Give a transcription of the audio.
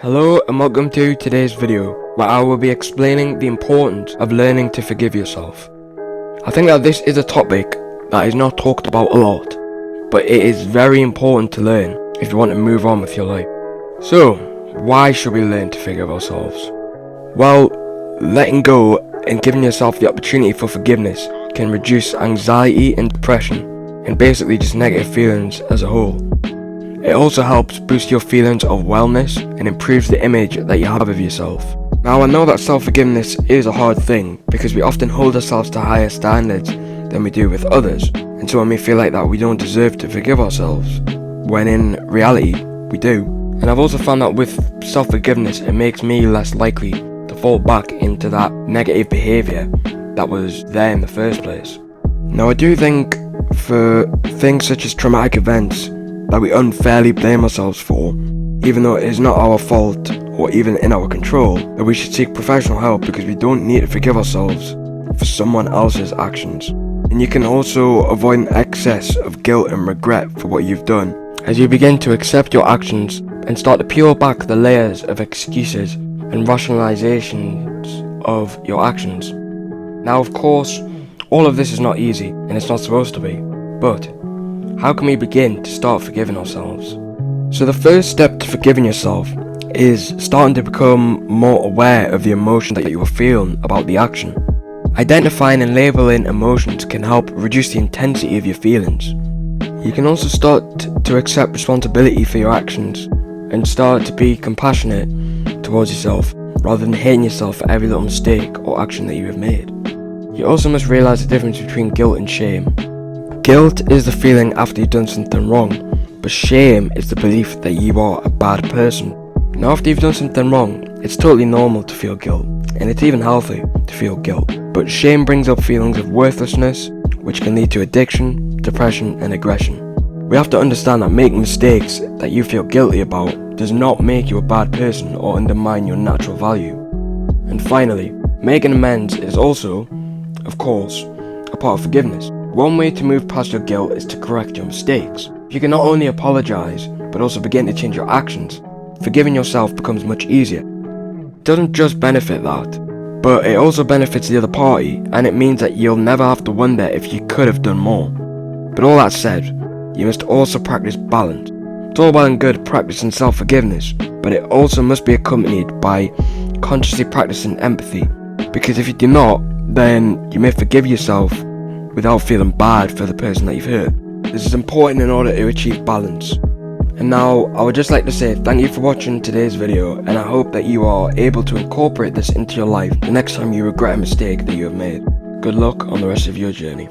Hello and welcome to today's video, where I will be explaining the importance of learning to forgive yourself. I think that this is a topic that is not talked about a lot, but it is very important to learn if you want to move on with your life. So, why should we learn to forgive ourselves? Well, letting go and giving yourself the opportunity for forgiveness can reduce anxiety and depression, and basically just negative feelings as a whole. It also helps boost your feelings of wellness and improves the image that you have of yourself. Now, I know that self-forgiveness is a hard thing because we often hold ourselves to higher standards than we do with others, and so when we feel like that we don't deserve to forgive ourselves, when in reality we do. And I've also found that with self-forgiveness it makes me less likely to fall back into that negative behaviour that was there in the first place. Now, I do think for things such as traumatic events that we unfairly blame ourselves for, even though it is not our fault or even in our control, that we should seek professional help because we don't need to forgive ourselves for someone else's actions. And you can also avoid an excess of guilt and regret for what you've done as you begin to accept your actions and start to peel back the layers of excuses and rationalizations of your actions. Now, of course, all of this is not easy and it's not supposed to be, but how can we begin to start forgiving ourselves? So the first step to forgiving yourself is starting to become more aware of the emotion that you are feeling about the action. Identifying and labeling emotions can help reduce the intensity of your feelings. You can also start to accept responsibility for your actions and start to be compassionate towards yourself rather than hating yourself for every little mistake or action that you have made. You also must realize the difference between guilt and shame. Guilt is the feeling after you've done something wrong, but shame is the belief that you are a bad person. Now, after you've done something wrong, it's totally normal to feel guilt, and it's even healthy to feel guilt. But shame brings up feelings of worthlessness, which can lead to addiction, depression, and aggression. We have to understand that making mistakes that you feel guilty about does not make you a bad person or undermine your natural value. And finally, making amends is also, of course, a part of forgiveness. One way to move past your guilt is to correct your mistakes. You can not only apologize, but also begin to change your actions. Forgiving yourself becomes much easier. It doesn't just benefit that, but it also benefits the other party, and it means that you'll never have to wonder if you could have done more. But all that said, you must also practice balance. It's all well and good practicing self-forgiveness, but it also must be accompanied by consciously practicing empathy, because if you do not, then you may forgive yourself without feeling bad for the person that you've hurt. This is important in order to achieve balance. And now, I would just like to say thank you for watching today's video, and I hope that you are able to incorporate this into your life the next time you regret a mistake that you have made. Good luck on the rest of your journey.